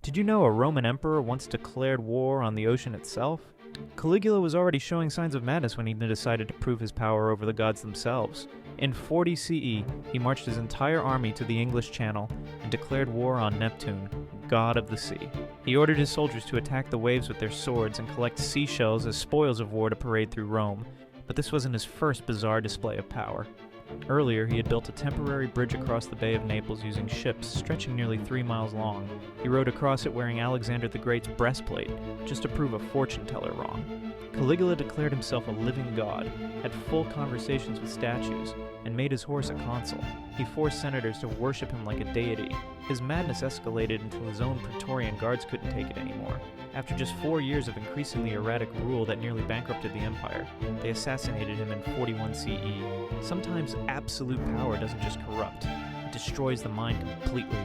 Did you know a Roman emperor once declared war on the ocean itself? Caligula was already showing signs of madness when he decided to prove his power over the gods themselves. In 40 CE, he marched his entire army to the English Channel and declared war on Neptune, god of the sea. He ordered his soldiers to attack the waves with their swords and collect seashells as spoils of war to parade through Rome, but this wasn't his first bizarre display of power. Earlier, he had built a temporary bridge across the Bay of Naples using ships stretching nearly 3 miles long. He rode across it wearing Alexander the Great's breastplate, just to prove a fortune teller wrong. Caligula declared himself a living god, had full conversations with statues, and made his horse a consul. He forced senators to worship him like a deity. His madness escalated until his own Praetorian guards couldn't take it anymore. After just 4 years of increasingly erratic rule that nearly bankrupted the empire, they assassinated him in 41 CE. Sometimes absolute power doesn't just corrupt, it destroys the mind completely.